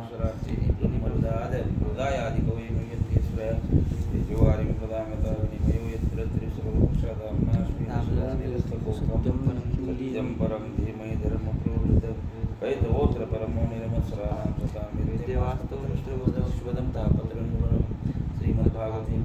स्वराज्ये ब्रह्मरुदादिकवयमयन्तीश्वर देवारिं प्रदामतानिमयो यत्र सत्यं परं धीमहि धर्मप्रवृत्तं कैतवोऽत्र परमो निरमत्सराणां सतामिदेवास्तवं तापत्रं श्रीमद्भागवते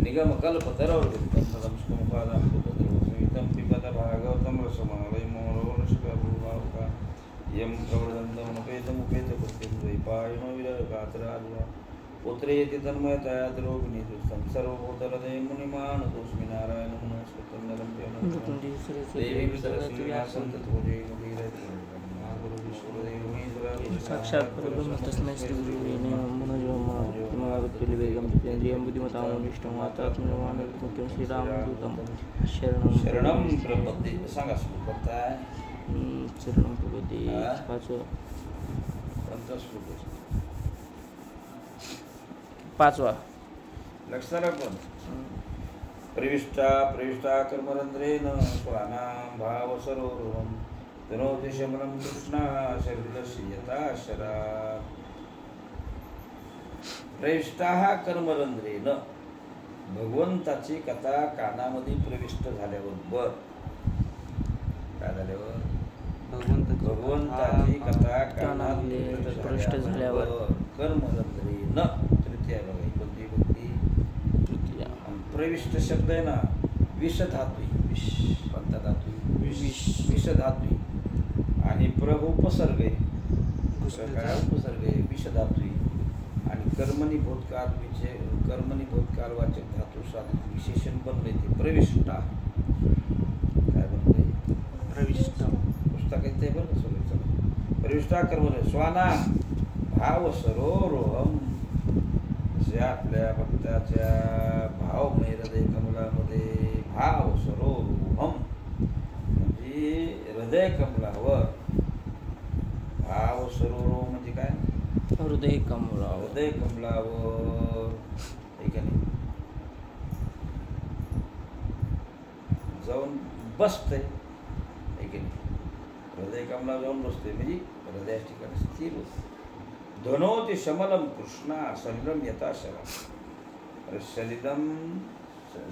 निगमकल्पतरोर्वित्तं सदंष्टमुपादां पुतद्रवसंहितं पिबत भागवतं रसमालयमोरोष्कभूभावका यं प्रवृदन्तमुपेतमुपेतकृत्यं द्वैपायनो विरहकातराजुवा पुत्रेति तन्मयतया द्रोगिनीदुस्तं सर्वभूतहृदय मुनिमानतोऽस्मि नारायणं नमस्कृतं नरं चैव देवीं सरस्वतीं साक्षात् परब्रह्म तस्मै श्री गुरुवे नमः मनोजवमागतुल्यवेगं जितेन्द्रियं बुद्धिमतामनिष्टं वातात्मनिर्वाणमुख्यं श्रीरामदूतं शरणं प्रपद्ये सांगा श्लोक करताय शरणं प्रपद्ये पाचवा पाचवा लक्षात राखून प्रविष्टा कर्मरंध्रेण स्वानां भाव सरोरुहं तनोति शमनं कृष्णा शरीरस्य यथा शरात् प्रविष्टाः कर्मरंध्रेण भगवंताची कथा कानामध्ये प्रविष्ट झाल्यावर काय झाल्यावर भगवंताची कथा कानामध्ये प्रविष्ट झाल्यावर कर्मरंध्रेण तृतीया बघा कोणती भक्ती तृतीया प्रविष्ट शब्द आहे ना विष धातू कोणता धातू विष धातू आणि उपसर्ग आहे उपसर्ग आहे विष धातू आणि कर्मणी भूतकाल वाचक धातू साधित विशेषण बनले ते प्रविष्टा काय बनले प्रविष्टा पुस्तक येते बरं सगळं प्रविष्टा कर्म स्वाना भाव सरोरोहम जे आपल्या भक्ताच्या भावमय हृदय कमलामध्ये भाव सरोरुहम म्हणजे हृदय कमलावर भाव सरोरुह म्हणजे काय हृदय कमलावर जाऊन बसते की नाही हृदय कमलावर जाऊन बसते म्हणजे हृदया ठिकाणी स्थिर होते धनोति शमलम कृष्णा सलिलं यथा शरात्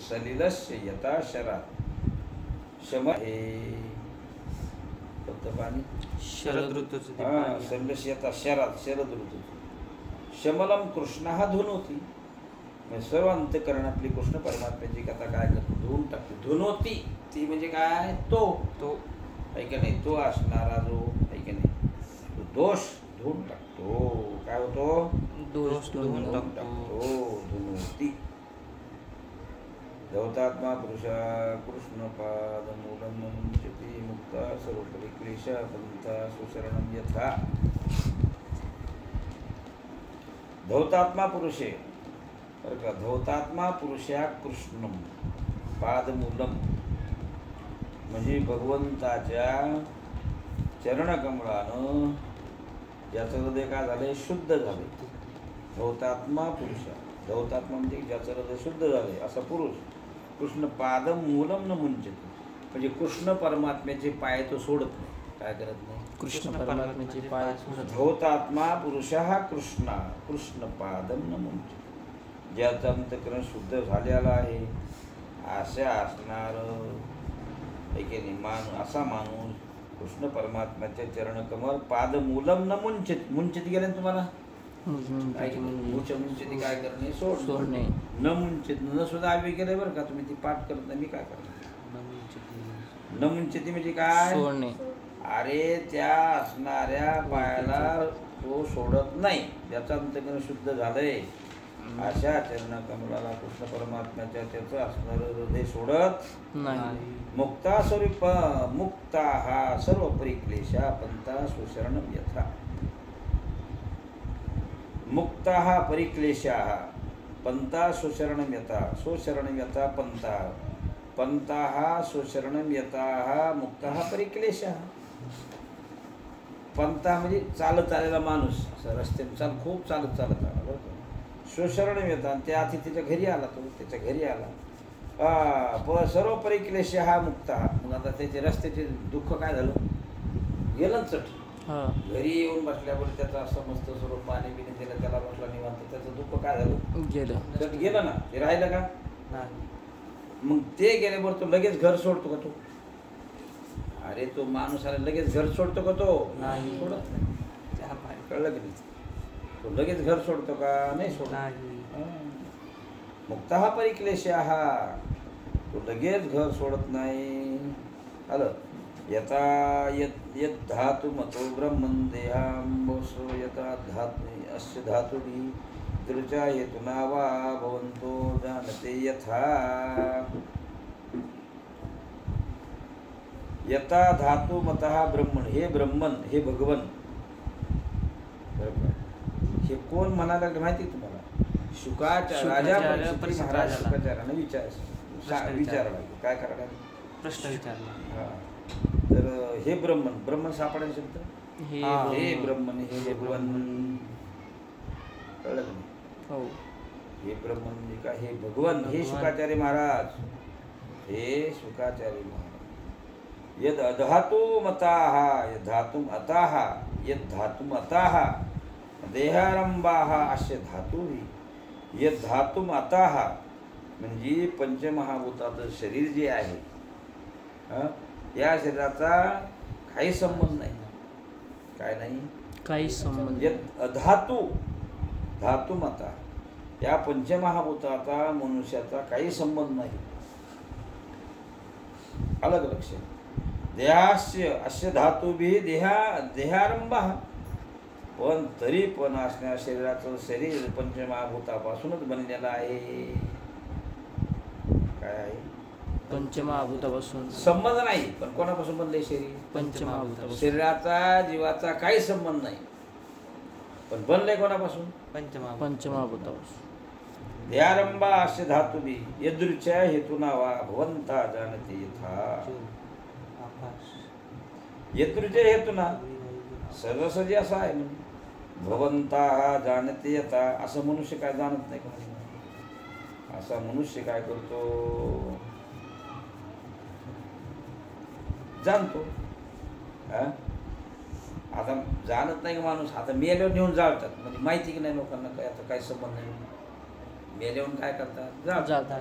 सलिलस्य यथा शरात् शम हे फक्त पाणी शरद ऋतूचं सलिलस्य यथा शरात् शरद ऋतूचं शमलम कृष्ण हा धुनोती म्हणजे सर्व अंतकरणातली कृष्ण परमात्म्याची कथा काय करतो धुवून टाकते धुनोती ती म्हणजे काय तो ऐका नाही तो असणारा जो ऐका नाही तो दोष धुवून टाकतो काय होतो दोष धुवून टाकतो धुनोती धौतात्मा पुरुषा कृष्णपादमूलं मुञ्चति मुक्ता सर्वपरिक्लेशा पंथा सुशरणं यथा धौतात्मा पुरुषे धौतात्मा पुरुषा कृष्णम पादमूलम म्हणजे भगवंताच्या चरणकमळानं ज्याचं हृदय काय झाले शुद्ध झाले धौतात्मा पुरुषा धौतात्मा म्हणजे ज्याचं हृदय शुद्ध झाले असा पुरुष कृष्ण पादम मूलम न मुंचते म्हणजे कृष्ण परमात्म्याचे पाय तो सोडत नाही काय करत नाही कृष्ण परमात्म्याचे पाय धौतात्मा पुरुषा हा कृष्ण पादम न मुंचते ज्याचं अंतकरण शुद्ध झालेला आहे अशा असणार असा माणूस कृष्ण परमात्म्याच्या चरणकमल पादमूलम न मुंचत गेले तुम्हाला मुंचती काय करणे सोडणे न मुंचित न सुद्धा आवे गेले बरं का तुम्ही ती पाठ करत नाही मी काय करणार न मुंचती म्हणजे काय सोडणे अरे त्या असणाऱ्या पायाला तो सोडत नाही ज्याचं अंतकरण शुद्ध झालंय अशा चरणकमलाला कृष्ण परमात्म्याच्या त्याचं असणारं हृदय सोडत नाही मुक्ता स्वरूप मुक्ता हा सर्व परिक्लेशा पंथा सुशरणम यथा मुक्ता हा परिक्लेशा पंथा सुशरणम यथा सुशरणम यथा पंथा हा सुशरणम यथा मुक्ता हा परिक्लेशा पंथा म्हणजे चालत आलेला माणूस असं रस्त्याने खूप चालत आला बरं का सुशरणम यथा त्या अतिथीच्या घरी आला तो त्याच्या घरी आला सर्व परिक्लेश हा मुक्त. मग आता त्याचे रस्त्याचे दुःख काय झालं, गेलं चट. हा घरी येऊन बसल्यावर त्याचं असं मस्त स्वरूप पाणी बिणी दिलं, त्याला बसला निवांत, त्याचं दुःख काय झालं, गेलं. चट गेलं ना. ते राहिलं का, नाही. मग ते गेल्यावर तो लगेच घर सोडतो का तो? अरे तो माणूस आला लगेच घर सोडतो का तो? नाही. सोडत नाही. त्या बाहेर. कळलं की नाही? तो लगेच घर सोडतो का? नाही सोडत. नाही. मुक्त हा परिक्लेश हा, तो लगेच घर सोडत नाही. आलं. यथा यद धातु मतो ब्रह्मन् देहांबोसो यथा धातु अस्य धातुभिः दृचा हेतुना वा भवन्तो जानते यथा. यथा धातु मतः ब्रह्मण, हे ब्रह्मन, हे भगवन. बरोबर. हे कोण म्हणायला लागलं माहिती आहे तुम्हाला? शुकाचार्य, राजा परीक्षित महाराज शुकाचार्याने विचारला काय करायला, प्रश्न विचारला. हा. तर हे ब्रह्मन, ब्रह्मन सापडायला शब्द, हे हे ब्रह्मन, हे भगवन. कळलं की नाही? हो. हे ब्रह्मन म्हणजे काय, हे भगवन, हे शुकाचार्य महाराज, हे शुकाचार्य महाराज. यद अधातु मताः यद धातुम अताः यद धातुम अताः देहारंभाः अस्य धातुः यद धातुम अताः, म्हणजे पंचमहाभूताचं शरीर जे आहे, या शरीराचा काही संबंध नाही. काय नाही, काही संबंध. यद अधातु धातुमता, या पंचमहाभूताचा मनुष्याचा काही संबंध नाही. अलग लक्ष. देहास्य अस्य धातुभिः देहारंभः, पण तरी पण असण्या शरीराचं शरीर पंचमहाभूतापासूनच बनलेलं आहे. काय आहे, पंचमहाभूतापासून. संबंध नाही, पण कोणापासून बनले शरीर? पंचमहाभूतापासून. शरीराचा जीवाचा काही संबंध नाही, पण बनले कोणापासून? पंचमहाभूतापासून. देहारंभा अस्य धातुभिः यदृच्छया हेतुना वा भवन्ता जानते यथा. यदृच्छया हेतुना सहजासहजी असं आहे, म्हणजे भवन्ता जानते यथा. असं मनुष्य काय जाणत नाही का? असा मनुष्य काय करतो, जाणतो. आता जाणत नाही का माणूस? आता मेल्यावर नेऊन जाळतात, म्हणजे माहिती की नाही लोकांना काय आता काय संबंध नाही. मेल्यावर काय करतात, जातात.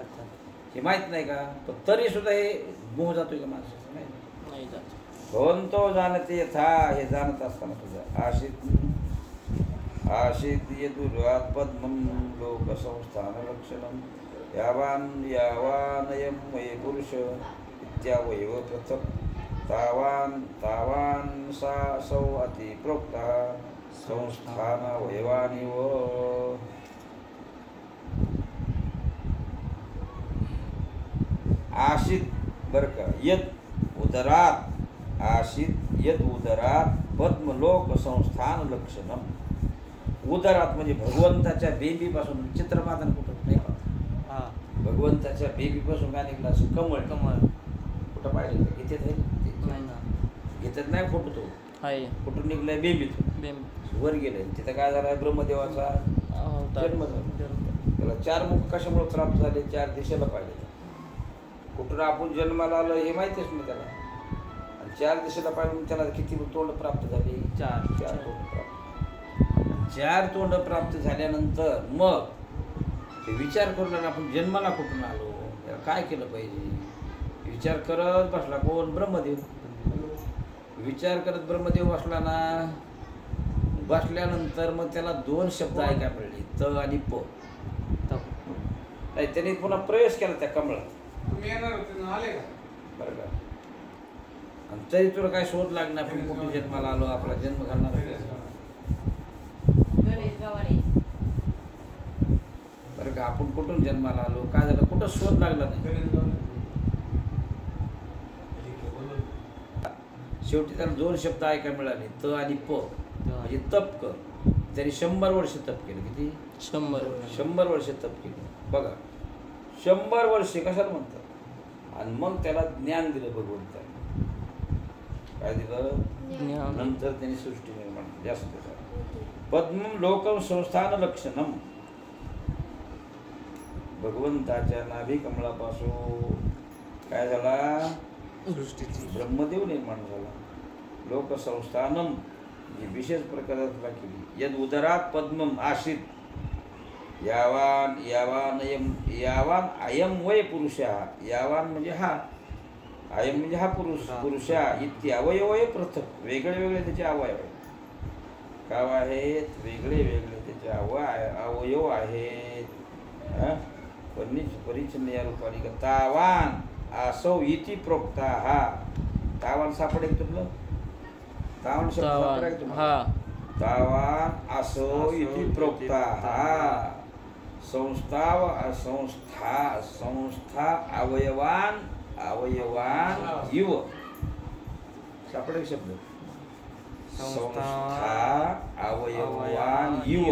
हे माहित नाही का? पण तरी सुद्धा हे मोह जातोय का माणसाचा? नाही जात. भवन्तो जानते यथा, हे जाणत असताना तुझं आशित यदुर्वात पद्मं लोकसंस्थान लक्षणं यावानयं वै पुरुष इत्यावयव पृथक् तावान सा सौ अति प्रोक्तः संस्थानावयवानिव. आशित बरं का, यद उदरात, आशित यद उदरात पद्मलोक संस्थान लक्षणम. उदरात म्हणजे भगवंताच्या बेबीपासून. चित्रपातन कुठं नाही पाहत. भगवंताच्या बेबीपासून काय निघलं असं, कमळ. कुठं पाहिलं का? घेतात नाही ना. घेतात नाही फोटो. तो आहे. कुठून निघलाय? बेबीतून वर गेलंय. तिथं काय झालाय, ब्रह्मदेवाचा जन्म झाला. त्याला 4 मुख कशामुळे प्राप्त झाले? 4 दिशेला पाहिजे. कुठून आपण जन्माला आलो हे माहितीच नाही त्याला. आणि 4 दिशेला पाहिजे त्याला किती तोंड प्राप्त झाली? 4 तोंड प्राप्त. 4 तोंड प्राप्त झाल्यानंतर मग ते विचार करून आपण जन्माला कुठून आलो, त्याला काय केलं पाहिजे, विचार करत बसला. कोण? ब्रह्मदेव. विचार करत ब्रह्मदेव बसला ना. बसल्यानंतर मग त्याला 2 शब्द ऐकायला मिळले, त आणि प. नाही, त्याने पुन्हा प्रवेश केला त्या कमळात. बरं का? आणि तरी तुला काय शोध लागणार, आपण कुठे जन्माला आलो, आपला जन्म घालणार. बरं का? आपण कुठून जन्माला आलो, काय झालं, कुठं शोध लागला नाही. शेवटी त्याला 2 शब्द ऐकायला मिळाले, त आणि प. म्हणजे तप कर. त्याने 100 वर्ष तप केलं. किती? 100 वर्ष तप केलं. बघा, 100 वर्षे कशाला म्हणतात. आणि मग त्याला ज्ञान दिलं भगवंताने. काय दिलं? ज्ञान. नंतर त्यांनी सृष्टी निर्माण केली. जास्त पद्मं लोकं संस्थान लक्षणम. भगवंताच्या नाभी कमळापासून काय झाला? सृष्टीची ब्रह्मदेव निर्माण झाला. लोकसंस्थानम जी विशेष प्रकारात केली. यद उदरात पद्मम आश्रित यावान यावान यावान अयम वय पुरुषा. यावान म्हणजे हा, अयम म्हणजे हा पुरुष, पुरुषा इत्य अवयवय पृथक, वेगळे वेगळे त्याचे अवयव काय आहेत? वेगळे वेगळे त्याचे अवयव आहेत. परिच्छिन्न या रूपाने तावान असौ इति प्रोक्ता. हा तावान सापडेल तुला? तावान शब्द सापडेल तुम्हाला? तावान असौ इति प्रोक्ता. हा संस्था अवयवान इव सापडेल शब्द. संस्था अवयवान इव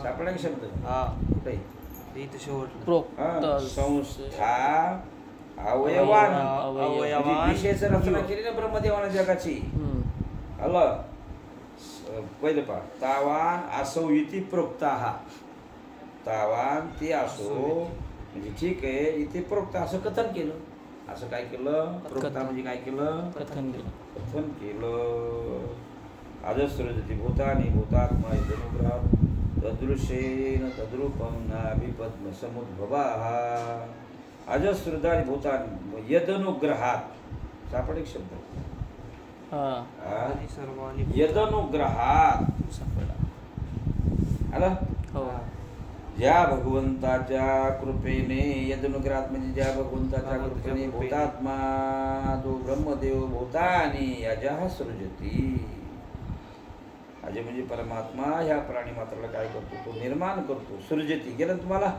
सापडेल शब्द. कुठे? संस्था अवयवान विशेष रचना केली ना ब्रह्मदेवाने जगाची. आलं पहिलं पहा. तावान असो इति प्रोक्ता. हा तावान ते असो म्हणजे ठीक आहे, इथे प्रोक्ता असं कथन केलं. असं काय केलं? प्रोक्ता म्हणजे काय केलं? कथन केलं. कथन केलं. अजस्रजती भूतानि भूतात्मा यदनुग्रहात् तदृशेन तद्रूपं नाभिपद्म समुद्भवाः. अजस्रदानि भूतानि यदनुग्रहात् सापडेल शब्द. यदनुग्रहात् आला. ज्या भगवंताच्या कृपेने, यदनुग्रहात म्हणजे ज्या भगवंताच्या कृपेने भूतात्मा जो ब्रह्मदेव भूतानी अजः सृजती. अज म्हणजे परमात्मा ह्या प्राणी मात्राला काय करतो? तो निर्माण करतो. सृजती गेलं ना तुम्हाला?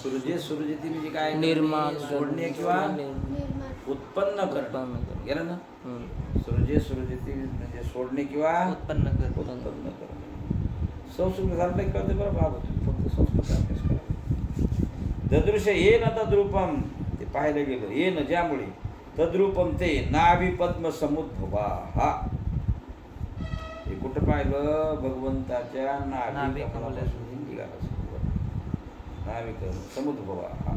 सृजती म्हणजे काय? निर्माण, सोडणे किंवा उत्पन्न करणं. गेलं ना? सृजती म्हणजे सोडणे किंवा उत्पन्न करणे. संस्कृत झालं कळते बरं बाबा, फक्त संस्कृत अभ्यास करा. तदृश्य येन तद्रूपम ते पाहायला गेलं. येन ज्यामुळे तद्रूपम ते नाभी पद्म समुद्भवा. हा हे कुठं पाहिलं? भगवंताच्या नाभी कमलापासून निघाला नाभी समुद्भवा. हा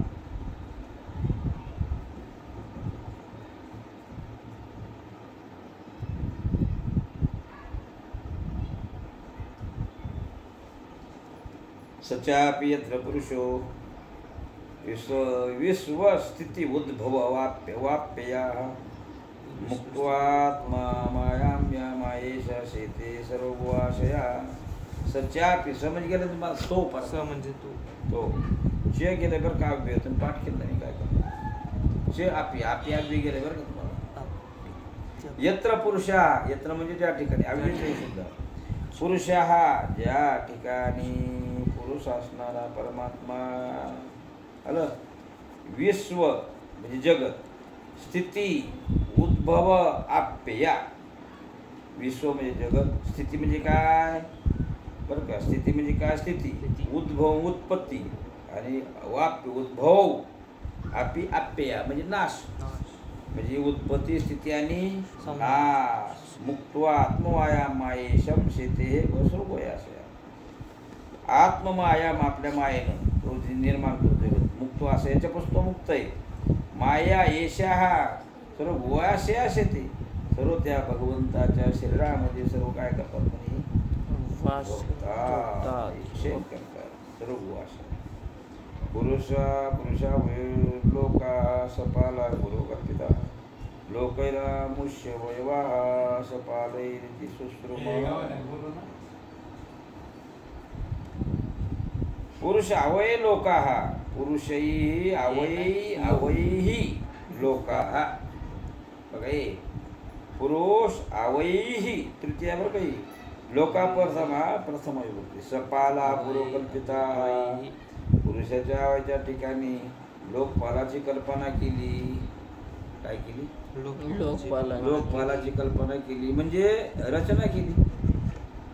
सचापि यत्र पुरुषो विश्वस्थिति उद्भव वाप्यया मुक्त्वात्मा मायाम्या मायेशा शेते सर्ववाशया. सचापि समज गेलं तुम्हाला? तो पर म्हणजे तो जे गेले बरं का अभ्य तुम्ही पाठ केलं नाही काय करतो? जे आपी आपी अभ्य गेले बरं का तुम्हाला? यत्र पुरुषा, यत्र म्हणजे ज्या ठिकाणी अव्यय सुद्धा पुरुषा हा ज्या ठिकाणी पुरुष असणारा परमात्मा. आलं. विश्व म्हणजे जगत, स्थिती उद्भव आप्यया. विश्व म्हणजे जगत, स्थिती म्हणजे काय बरं का? स्थिती म्हणजे काय? स्थिती उद्भव उत्पत्ती आणि वाप्य उद्भव आपी आप्यया म्हणजे नाश. म्हणजे उत्पत्ती स्थिती आणि नाश. मुक्त्वा आत्ममाया मायेशम शेते वसुवयास. आत्ममायाम आपल्या मायेनं तो निर्माण करतोय. मुक्त असं याच्यापासून तो मुक्त आहे. माया येशा हा सर्व गुवाशे असे ते सर्व त्या भगवंताच्या शरीरामध्ये सर्व काय करतात म्हणे? करतात सर्व गुवाश. पुरुषा लोका सपाला गुरु कल्पिता लोकैरा मुष्य वयवाहा सपालैरिति सुश्रुमा. पुरुष अवय लोकाः पुरुषैः अवयैः लोकाः. बघा हे पुरुष अवयैः तृतीया बरं काही लोका प्रथम विभक्ती. सपाला पूर्वकल्पिता. पुरुषाच्या अवयच्या ठिकाणी लोकपालाची कल्पना केली. काय केली? लोकपालाची कल्पना केली म्हणजे रचना केली.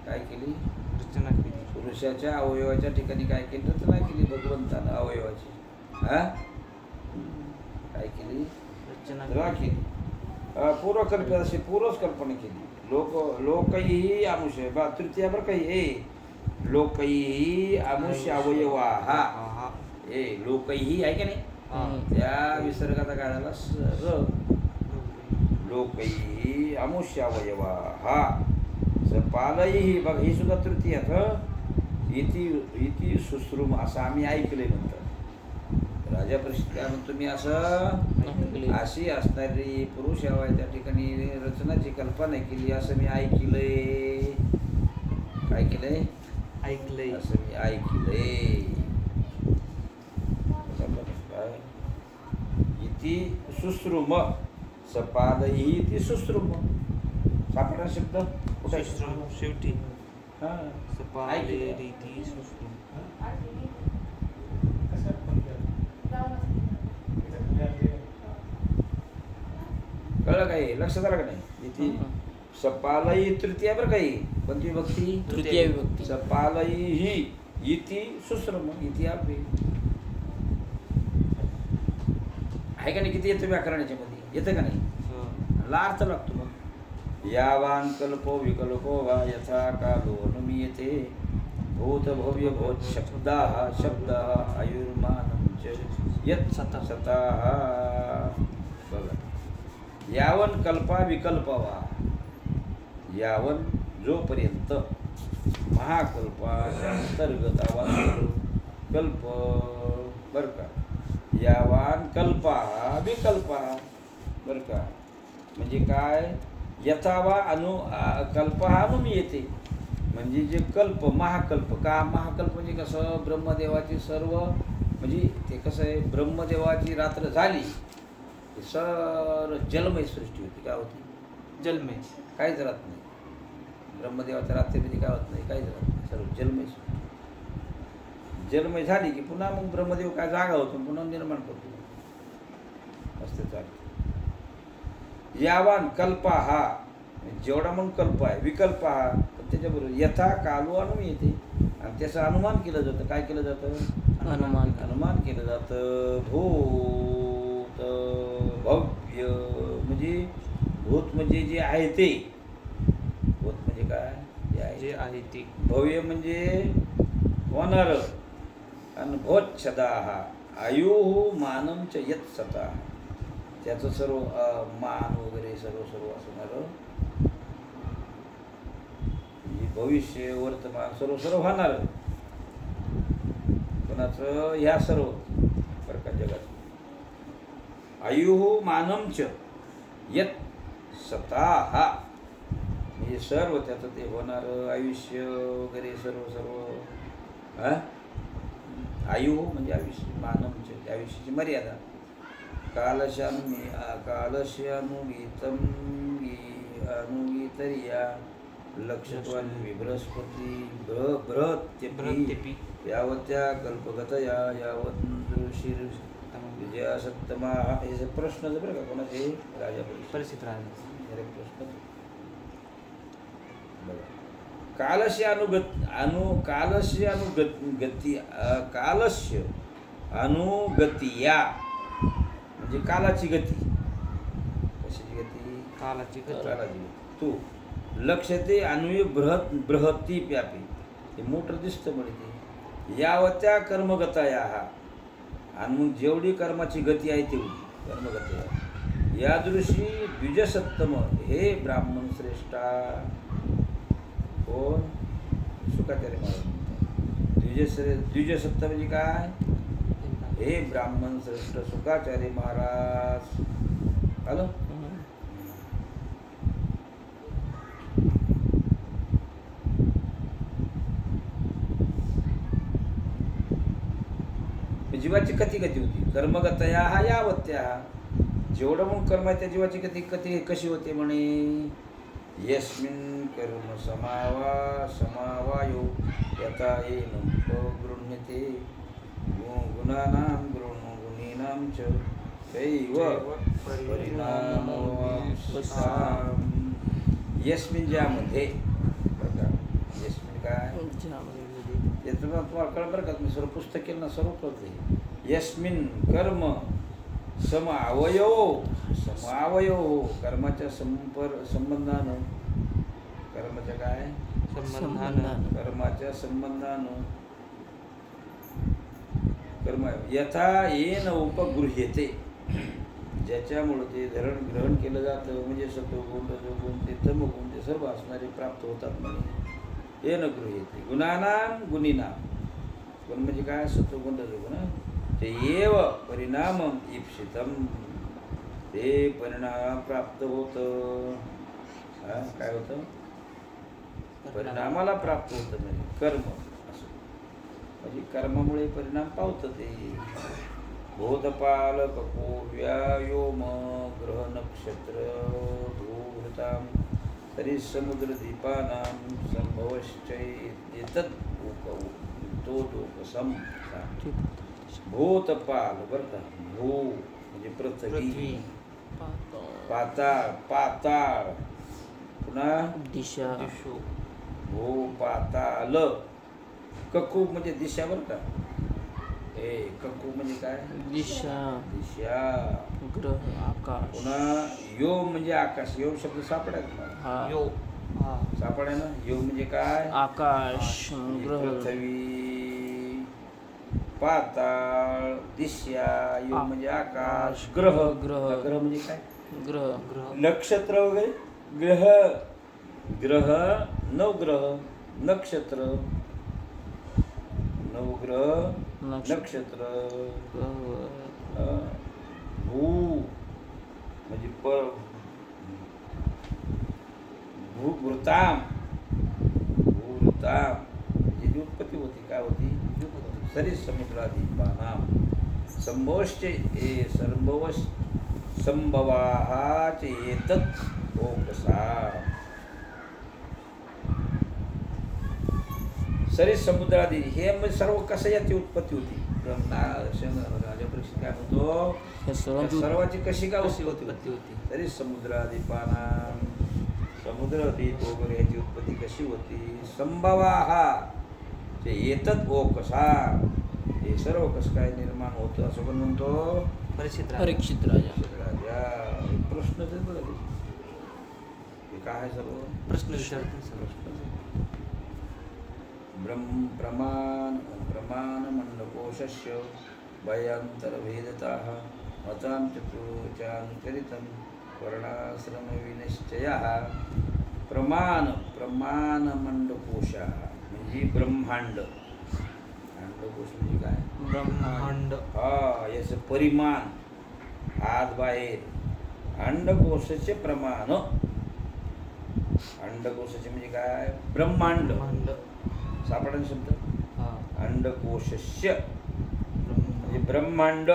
काय केली? रचना केली. पुरुषाच्या अवयवाच्या ठिकाणी काय केली? रचना केली भगवंतानं अवयवाची. हा काय केली? रचना केली. पूर्वकल्पित अशी पूर्वच कल्पना केली. लोकही आमुष बा तृतीया बरं काही लोकैही अमुष्य अवयवाः हा ए लोकैही आहे की नाही त्या विसर्गाचा काय झाला र लोकैही अमुष्य अवयवाः सपालैही बघ ही सुद्धा तृतीयात इति इति सुश्रुम असं आम्ही ऐकलंय म्हणतात राजा परिषद काय म्हणतो मी असं अशी असणारी पुरुष हवाय त्या ठिकाणी रचनाची कल्पना केली असं मी ऐकलंय काय केलंय ऐकलंय असं मी ऐकलंय इति सुश्रुम सपालही इति सुश्रुम सापडा शब्द कुठे आहे? सुश्रुम शेवटी हा. सपाले ऐकलंय. रीती सुश्रुम कळलं काही लक्षात आलं का नाही इथे सपालही तृतीय बरं काही कोणती विभक्ती तृतीय विभक्ती. सपालही ही इति सुश्रुम इति आपली आहे का नाही किती येतं व्याकरणाच्या मध्ये येतं का नाही हो. ला अर्थ लागतो मग यावान कल्पो विकल्पो वा यथा कालो अनुमीयते भूत भव्य भोत शब्द आयुर्मानं च यत् सतः बघा यावन कल्पा विकल्प वा यावन जोपर्यंत महाकल्पाच्या अंतर्गत कल्प बरं का यावान कल्पा विकल्पा बरं का म्हणजे काय यथावा कल्प हा अनुमीयते म्हणजे जे कल्प महाकल्प का महाकल्प म्हणजे कसं ब्रह्मदेवाची सर्व म्हणजे ते कसं आहे ब्रह्मदेवाची रात्र झाली की सर्व जलमय सृष्टी होती काय होती जलमे काहीच राहत नाही ब्रह्मदेवाच्या रात्रीमध्ये काय होत नाही काहीच राहत नाही सर्व जलमय सृष्टी जलमय झाली की पुन्हा मग ब्रह्मदेव काय जागा होतो पुन्हा निर्माण करतो असते चालतं यावान कल्पा हा जेवढा मग कल्प आहे विकल्प हा पण त्याच्याबरोबर यथा कालो अनुमीयते आणि त्याचं अनुमान केलं जातं काय केलं जातं अनुमान केलं जातं भूत भव्य म्हणजे भूत म्हणजे जे आहे ते भूत म्हणजे काय जे आहे ते भव्य म्हणजे होणार आणि भोच्छदा हा आयु मानम च यत् सता त्याचं सर्व मान वगैरे सर्व असणारं भविष्य वर्तमान सर्व होणार कोणाचं ह्या सर्व प्रकार जगात आयु मानम च यत् सता हा म्हणजे सर्व त्याचं ते होणारं आयुष्य वगैरे सर्व हा आयु म्हणजे आयुष्य मानवचे आयुष्याची मर्यादा कालस्य अनुगीतरिया लक्षत्वान विभ्रस्पती बृहत्यपि यावत्या कल्पगतया यावत ऋषीर विजया सत्तमा हे प्रश्न बरं का कोणाचे राजा परिस्थिती राहिला प्रश्न कालस्य अनुगतिया म्हणजे कालाची गती कशाची गती कालाची गती कालाची गती तू लक्ष ते अन्वय बृहती व्यापी ते मोठं दिसतं म्हणजे यावत्या कर्मगताया हा आणि मग जेवढी कर्माची गती आहे तेवढी कर्मगतया या दृष्टी द्विजसत्तम हे ब्राह्मण श्रेष्ठा कोण सुखाचार्य महाराज द्विजसत्ता म्हणजे काय हे ब्राह्मण श्रेष्ठ सुखाचार्य महाराज आलं जीवाची कती होती कर्मगतया हा यावत्या जेवढं मग कर्म आहे त्या जीवाची कती कशी होते म्हणे यस्मिन् कर्म समावायो यथा येन गृह्यते गुणानां गुणीनां च चैव परिणामो यस्मिन् ज्यामध्ये बघा यस्मिन् काय याचं तुम्हाला कळ बरं का मी सर्व पुस्तक केलं ना सर्व कळते यस्मिन् कर्म समावयो कर्माच्या संबंधानं कर्माच्या काय संबंधानं कर्माच्या संबंधानं कर्म यथा येन उपगृह्यते ज्याच्यामुळे ते ग्रहण केलं जातं म्हणजे सत्वगुण रजोगुण ते तमगुण ते सर्व असणारे प्राप्त होतात म्हणे येन गृह्यते गुणानां गुणीनां गुण म्हणजे काय सत्वगुण रजोगुण ते एव परिणामं ईप्सितं ते परिणाम प्राप्त होतं काय होतं परिणामाला प्राप्त होतं म्हणजे कर्म असं म्हणजे कर्मामुळे परिणाम पावतं ते भूतपाल कपो व्यायोम ग्रह नक्षत्र धूभृतां तरी समुद्र दीपानां संभवश्चैतत् तो लोकसम भूतपाल बरं का भू म्हणजे पृथ्वी पाताळ पाताळ पुन्हा दिशा भू पाताल ककू म्हणजे दिशा बरं का हे ककू म्हणजे काय दिशा दिशा ग्रह आकाश पुन्हा यो म्हणजे आकाश यो शब्द सापडाय हा यो हा सापडाय ना यो म्हणजे काय आकाश ग्रह पृथ्वी पाताळ दिशा यो म्हणजे आकाश ग्रह ग्रह. ग्रह म्हणजे काय ग्रह ग्रह नक्षत्र वगैरे ग्रह ग्रह नवग्रह नक्षत्र नवग्रह नक्षत्र भू म्हणजे भूभृताम भूभृताम जी उत्पत्ती होती काय होती सरी समुद्रादीपानाम संभवश्च ए संभवश संभवाच एतत् ओकसा सरी समुद्रादी हे म्हणजे सर्व कसं याची उत्पत्ती होती राजा परीक्षित काय म्हणतो हे सर्वाची कशी काय कशी उत्पत्ती उत्पत्ती होती होती तरी समुद्रादीपानाम समुद्रदीप वगैरे याची उत्पत्ती कशी होती संभवाहा ते येतच ओकसा हे सर्व कसं काय निर्माण होतं असं पण म्हणतो परीक्षित परीक्षित राजा राजा प्रश्नच आहे बघा हे काय आहे सर्व प्रश्न विचारतो प्रश्न प्रमाणमण्डकोशस्य भयांतरभेदताः मतां चतुर्चानुचरितं वर्णाश्रमविनिश्चयः प्रमाणमण्डकोशः म्हणजे ब्रह्मांड अंडकोश म्हणजे काय ब्रह्मांड हा याचं परिमाण आत बाहेर अंडकोशाचे प्रमाण अंडकोशाचे म्हणजे काय ब्रह्मांड ब्रह्मांड सापडा शब्द हा अंडकोशस्य म्हणजे ब्रह्मांड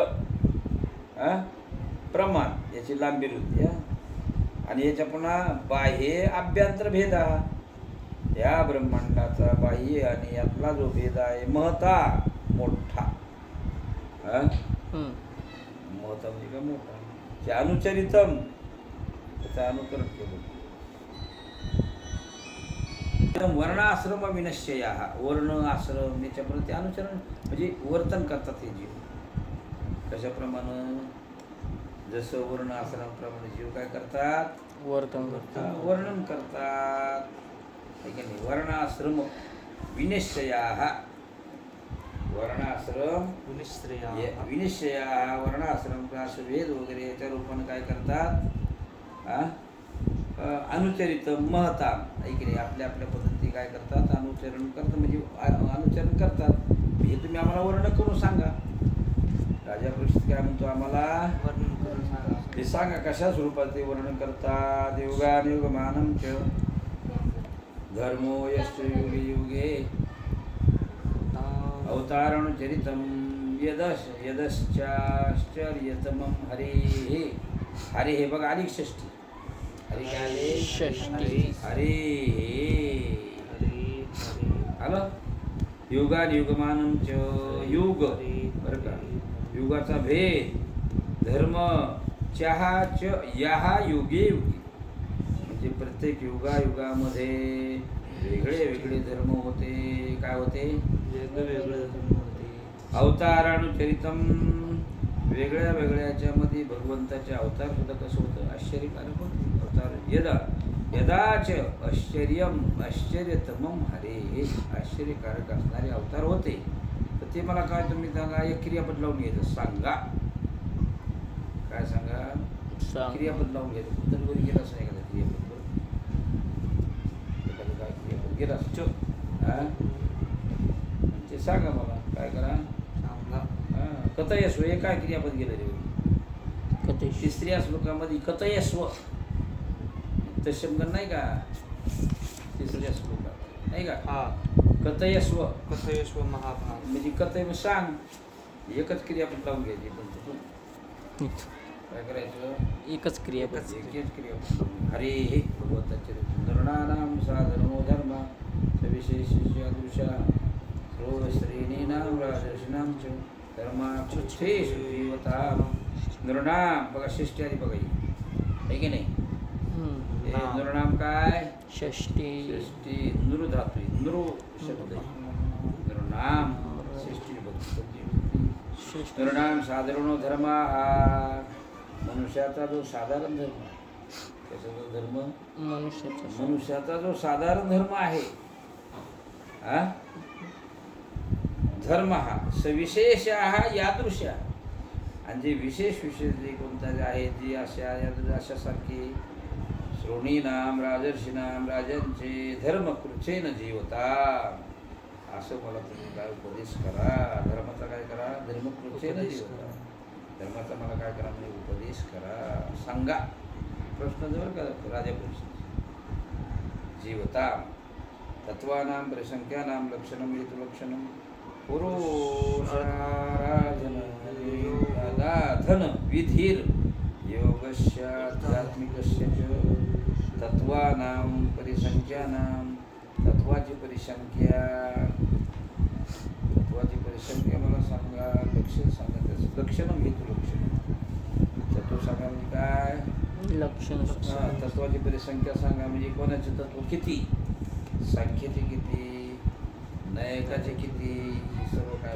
प्रमाण याची लांबी होती आणि याच्या पुन्हा बाह्य आभ्यंतर भेद या ब्रह्मांडाचा बाह्य आणि यातला जो भेद आहे महता मोठा महता म्हणजे काय मोठा ते अनुचरितम त्याचं अनुकरण केलं वर्णाश्रम विनश्चया वर्ण आश्रम याच्यापर्यंत ते अनुचरण म्हणजे वर्तन करतात हे जीव कशाप्रमाणे जसं वर्ण आश्रमाप्रमाणे जीव काय करतात वर्तन करतात वर्णन करतात वर्णाश्रम विनिश्चया वर्णाश्रम विनिश्चया वर्णाश्रम असं वेद वगैरे याच्या रूपाने काय करतात अनुचरित महता ऐकले आपल्या आपल्या पद्धती काय करतात अनुचरण करतात म्हणजे अनुचरण करतात हे तुम्ही आम्हाला वर्ण करून सांगा राजा परीक्षित काय म्हणतो आम्हाला वर्णन करून सांगा हे सांगा कशा स्वरूपात ते वर्णन करतात युगानुयुगमानं च धर्मो यश्च युगे युगे अवतारणचरितं यदश्चाश्चर्यतमं हरे हे बघा आली षष्ठी हरी काय आले षष्ठी हरे आलं युगानुयुगमानं च युग बरं का युगाचा भेद धर्म चहा च याहा युगे युगे म्हणजे प्रत्येक युगामध्ये वेगळे वेगळे धर्म होते काय होते वेगवेगळे धर्म होते अवतारानुचरितम वेगळ्या वेगळ्या याच्यामध्ये भगवंताचे अवतार सुद्धा कसं होतं आश्चर्यकारक होते अवतार यदा यदाच आश्चर्यतमम हरे आश्चर्यकारक असणारे अवतार होते तर ते मला काय तुम्ही सांगा एक क्रियापद लावून घ्यायचं सांगा काय सांगा क्रियापद लावून घ्यायचं कुठं गेलं असं एखादा क्रियापद एखादं काय क्रियापद गेलं असं ते सांगा मला काय करा सांगा कथयस्व हे काय क्रियापद गेलं रे कथेश तिसऱ्या श्लोकामध्ये कथयस्व तशब्द नाही का तिसऱ्या श्लोकात नाही का हा कथयस्व कथयस्व महाभाग म्हणजे कथय मग सांग एकच क्रियापद लावून घ्यायची पण काय करायचं एकच क्रियापद एकच क्रियापद लावून हरे हे भगवताचे नरणानां साधर्मो धर्म सविशेषदृशा श्रेणीनां राजर्षीणां च धर्माक्षेषु जीवतां नृणाम बघा षष्टी आधी बघा ही आहे की नाही हे नृणाम काय षष्टी षष्टी नृ धातू आहे. नृ शब्द आहे. नृणाम षष्टी भक्ती नृणाम साधारण धर्म हा मनुष्याचा जो साधारण धर्म त्याचा जो धर्म मनुष्याचा जो साधारण धर्म आहे हा धर्म हा सविशेष हा यादृश आणि जे विशेष जे कोणता जे आहे जे अशासारखे श्रोणीनाम राजर्षीनाम राजांचे धर्मकृच्छेन जीवता असं मला तुम्ही काय उपदेश करा धर्माचा काय करा धर्मकृच्छेन जीवता धर्माचा मला काय करा म्हणजे उपदेश करा सांगा प्रश्न जवळ का राजा परिषद जीवता तत्वानां परिसंख्यानां लक्षणं हेतु लक्षणं पुरुषाराधन धन विधीर योगस्याध्यात्मिकस्य च तत्वानां परिसंख्यानां तत्वाची परिसंख्या मला सांगा लक्षण सांगा त्याचं लक्षणं हेतु लक्षणं तत्व सांगा म्हणजे काय लक्षण तत्वाची परिसंख्या सांगा म्हणजे कोणाचे तत्व किती सांख्याचे किती नयकाचे किती सर्व काय